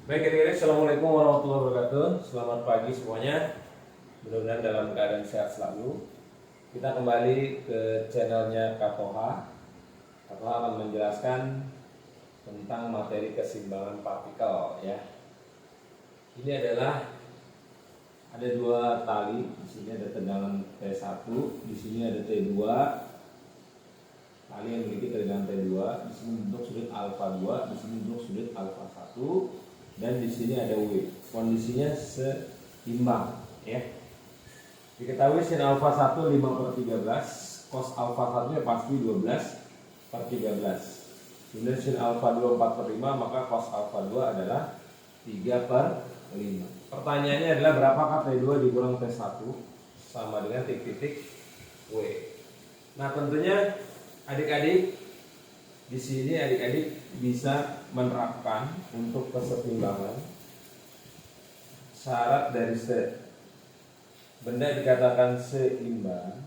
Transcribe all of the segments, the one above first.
Baik adik-adik, Assalamualaikum warahmatullahi wabarakatuh. Selamat pagi semuanya. Mudah-mudahan dalam keadaan sehat selalu. Kita kembali ke channelnya Kak Toha. Kak Toha akan menjelaskan tentang materi keseimbangan partikel ya. Ini adalah ada dua tali. Di sini ada tegangan T1, di sini ada T2. Tali yang memiliki tegangan T2, di sini bentuk sudut alfa 2, di sini bentuk sudut alfa 1, dan di sini ada W. Kondisinya seimbang ya. Diketahui sin alfa 1 5/13, cos alfa 1 ya pasti 12/13. Kemudian sin alfa 2 4/5, maka cos alfa 2 adalah 3/5. Pertanyaannya adalah berapakah T2 dikurang T1 sama dengan titik-titik W. Nah, tentunya adik-adik di sini adik-adik bisa menerapkan untuk keseimbangan syarat dari benda dikatakan seimbang.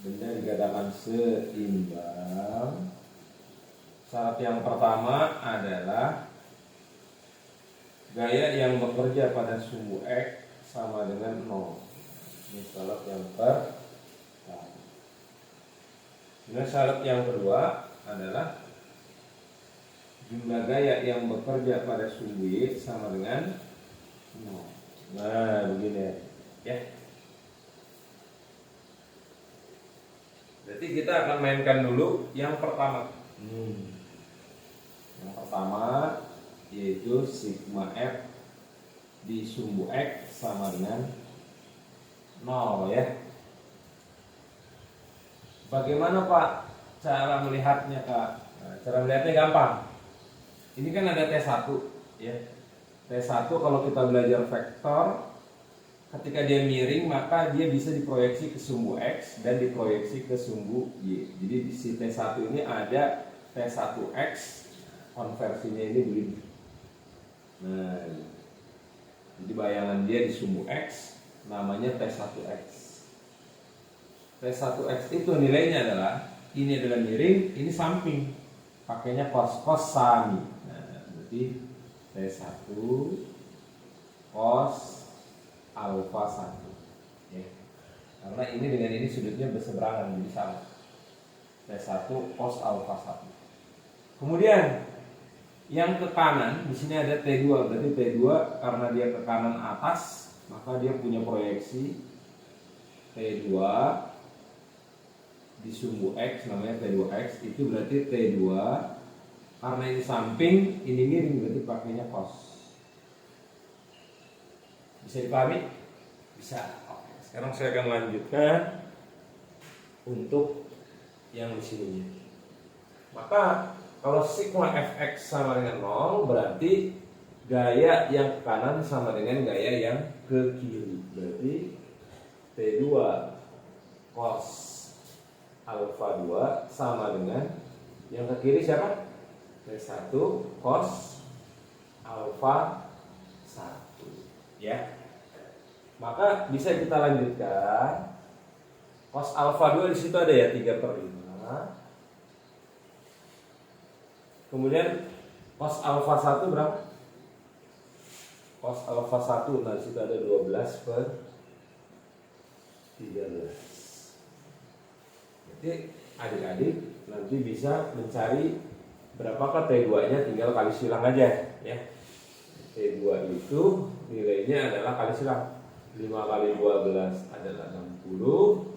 Benda dikatakan seimbang. Syarat yang pertama adalah gaya yang bekerja pada sumbu X sama dengan 0. Ini syarat yang pertama. Nah, syarat yang kedua adalah jumlah gaya yang bekerja pada sumbu Y sama dengan 0. Nah, begini ya. Berarti kita akan mainkan dulu yang pertama. Yang pertama yaitu sigma F di sumbu X sama dengan 0 ya. Bagaimana Pak cara melihatnya Kak? Nah, cara melihatnya gampang. Ini kan ada T1 ya. T1 kalau kita belajar vektor, ketika dia miring maka dia bisa diproyeksi ke sumbu X dan diproyeksi ke sumbu Y. Jadi di si T1 ini ada T1X, konversinya ini begini. Nah, jadi bayangan dia di sumbu X namanya T1X. T1X itu nilainya adalah, ini adalah miring, ini samping, pakainya cos sami. Nah, berarti T1 cos alfa 1 ya. Karena ini dengan ini sudutnya berseberangan, jadi sama. T1 cos alfa 1. Kemudian yang ke kanan di sini ada T2, berarti T2 karena dia ke kanan atas, maka dia punya proyeksi T2 di sumbu X namanya T2X. Itu berarti T2 karena ini samping, ini miring, berarti pakainya cos. Bisa dipahami? Bisa. Oke. Sekarang saya akan lanjutkan untuk yang di sininya. Maka kalau sigma Fx sama dengan 0, berarti gaya yang ke kanan sama dengan gaya yang ke kiri. Berarti T2 cos alfa 2 sama dengan yang ke kiri siapa? T1 cos alfa 1 ya. Maka bisa kita lanjutkan. Cos alfa 2 di situ ada ya 3/5. Kemudian cos alfa 1 berapa? Cos alfa 1, nah di situ ada 12/13. Jadi adik-adik nanti bisa mencari berapakah T2-nya, tinggal kali silang aja ya. T2 itu nilainya adalah kali silang. 5 kali 12 adalah 60,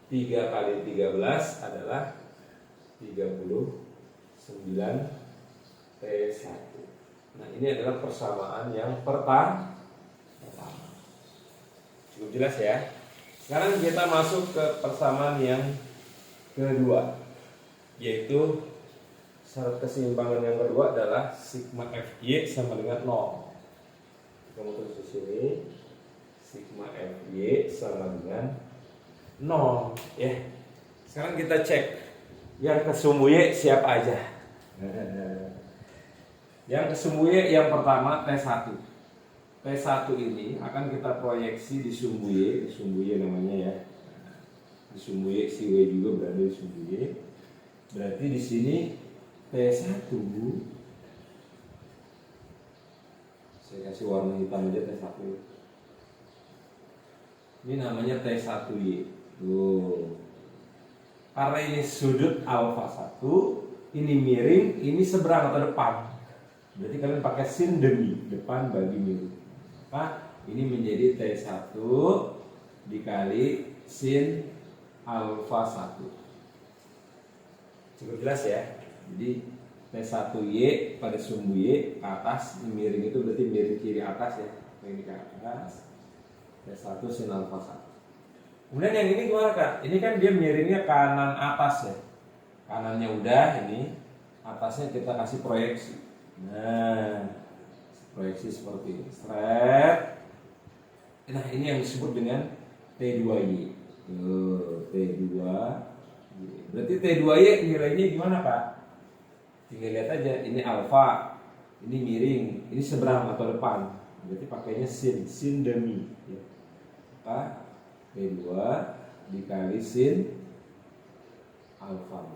3 kali 13 adalah 39 T1. Nah, ini adalah persamaan yang pertama. Cukup jelas ya. Sekarang kita masuk ke persamaan yang kedua, yaitu syarat keseimbangan yang kedua adalah sigma Fy sama dengan 0. Kamu tulis di sini sigma Fy sama dengan 0 ya. Sekarang kita cek yang ke sumbu Y siapa aja. Yang ke sumbu Y yang pertama T1. T1 ini akan kita proyeksi di sumbu Y namanya ya. Di sumbu Y, si W juga berada di sumbu Y. Berarti di sini T1, saya kasih warna hitam aja T1. Ini namanya T1Y. Tuh. Karena ini sudut alfa 1, ini miring, ini seberang atau depan. Berarti kalian pakai sin demi, depan bagi miring. Maka ini menjadi T1 dikali sin alfa 1. Cukup jelas ya. Jadi T1Y pada sumbu Y ke atas, miring itu berarti miring kiri atas ya. Ini ke atas. T1 sin alfa 1. Kemudian yang ini gimana Kak? Ini kan dia miringnya kanan atas ya. Kanannya udah, ini atasnya kita kasih proyeksi. Nah, proyeksi seperti ini. Seret. Nah, ini yang disebut dengan T2Y. Tuh, T2Y. Berarti T2Y nilainya gimana Kak? Tinggal lihat aja, ini alfa, ini miring, ini seberang atau depan. Berarti pakainya sin demi ya. Maka T2 dikali sin alfa.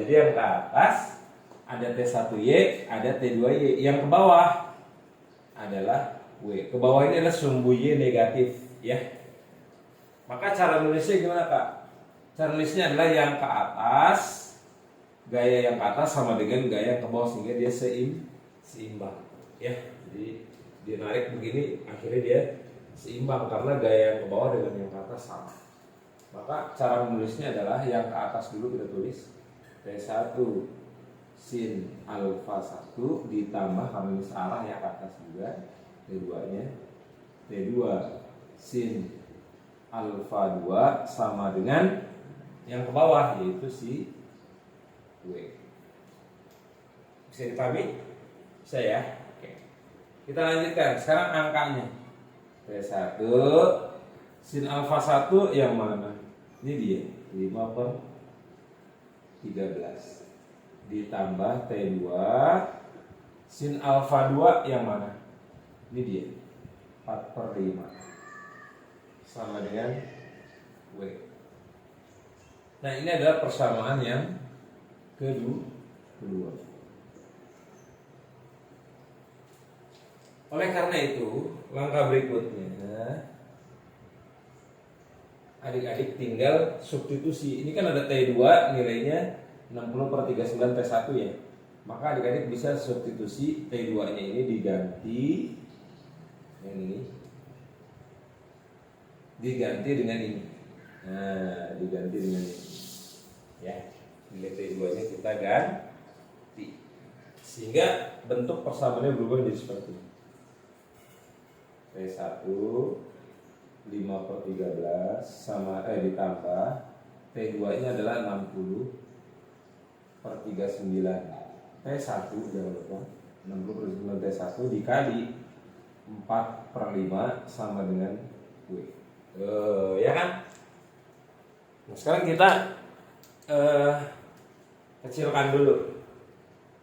Jadi yang ke atas ada T1Y, ada T2Y. Yang ke bawah adalah W. Ke bawah ini adalah sumbu Y negatif ya. Maka cara nulisnya gimana Kak? Cara nulisnya adalah yang ke atas, gaya yang ke atas sama dengan gaya yang ke bawah sehingga dia seimbang ya. Jadi dia narik begini, akhirnya dia seimbang karena gaya yang ke bawah dengan yang ke atas sama. Maka cara menulisnya adalah yang ke atas dulu kita tulis T1 sin alfa 1 ditambah karena ini searah ya ke atas juga T2 nya, T2 sin alfa 2 sama dengan yang ke bawah yaitu si W. Bisa dipahami? Bisa ya? Oke. Kita lanjutkan sekarang angkanya. T1 sin alfa 1 yang mana? Ini dia 5/13 ditambah T2 sin alfa 2 yang mana? Ini dia 4/5 sama dengan W. Nah ini adalah persamaan yang kedua. Oleh karena itu langkah berikutnya adik-adik tinggal substitusi. Ini kan ada T2 nilainya 60/39 T1 ya. Maka adik-adik bisa substitusi T2 nya ini diganti yang ini. Diganti dengan ini. Nah, diganti dengan ini. Ya. Nilai T2 nya kita ganti. Sehingga bentuk persamaannya berubah menjadi seperti ini. T1 5/13 sama ditambah T2 nya adalah 60/39 T1 jangan lupa 60/39 T1 dikali 4/5 sama dengan W. Ya kan? Nah, sekarang kita kecilkan dulu.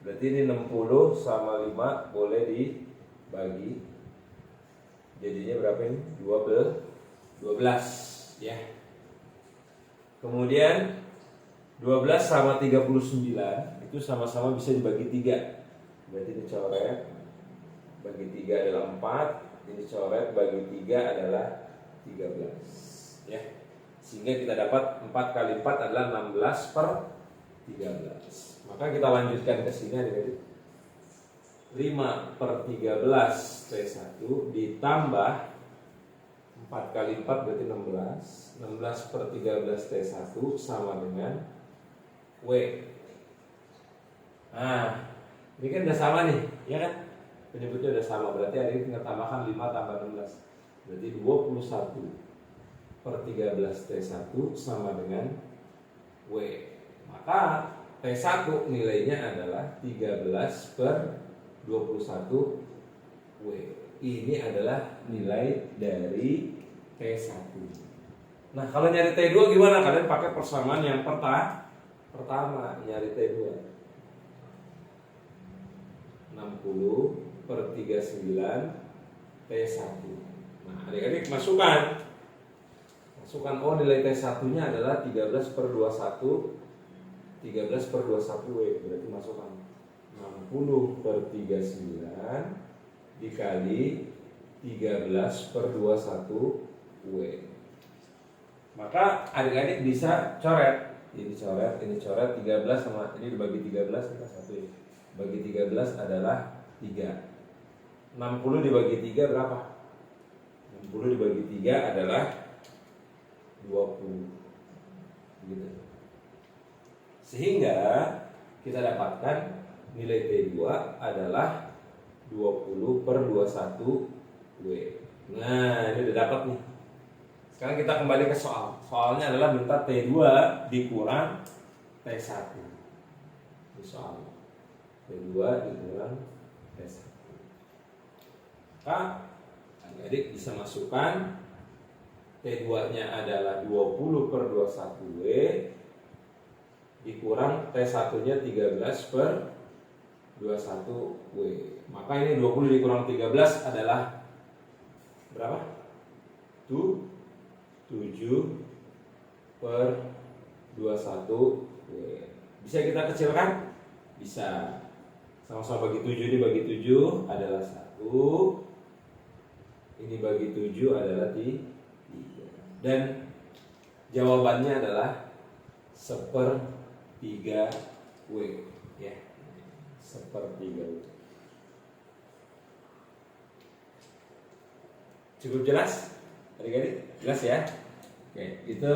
Berarti ini 60 sama 5 boleh dibagi. Jadinya berapa ini? 12 ya. Kemudian 12 sama 39 itu sama-sama bisa dibagi 3. Berarti ini coret bagi 3 adalah 4, ini coret bagi 3 adalah 13 ya. Sehingga kita dapat 4 kali 4 adalah 16/13. Maka kita lanjutkan ke sini adik-adik. 5/13 T1 ditambah 4 kali 4 berarti 16. 16/13 T1 sama dengan W. Nah, ini kan udah sama nih, ya kan? Penyebutnya udah sama, berarti adik tinggal tambahkan 5 tambah 16. Berarti 21/13 T1 sama dengan W. Maka T1 nilainya adalah 13/21 W. Ini adalah nilai dari T1. Nah, kalau nyari T2 gimana? Kalian pakai persamaan yang pertama, nyari T2. 60/39 T1. Nah, adik-adik masukkan nilai T1 nya adalah 13/21 13 per 21 W, berarti masukkan 60 per 39 dikali 13 per 21 W. Maka adik-adik bisa coret. Ini coret, 13 sama ini dibagi 13 kita 1 ya. Bagi 13 adalah 3. 60 dibagi 3 berapa? 60 dibagi 3 adalah 20. Gitu. Sehingga kita dapatkan nilai T2 adalah 20 per 21 W. Nah, ini udah dapat nih. Sekarang kita kembali ke soal. Soalnya adalah minta T2 dikurang T1. Ini soal. T2 dikurang T1. Maka adik bisa masukkan T2-nya adalah 20 per 21 W dikurang T1-nya 13 per 21 W. Maka ini 20 dikurang 13 adalah berapa? 7 per 21 W. Bisa kita kecilkan? Bisa. Sama-sama bagi 7, ini bagi 7 adalah 1. Ini bagi 7 adalah 3. Dan jawabannya adalah 1/3 W, ya. 1/3 W. Cukup jelas? Adik-adik? Jelas ya? Oke, itu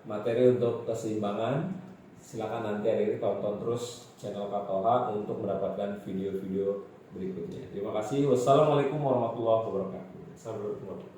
materi untuk keseimbangan. Silakan nanti adik-adik tonton terus channel Katoha untuk mendapatkan video-video berikutnya. Terima kasih. Wassalamualaikum warahmatullahi wabarakatuh. Sampai bertemu.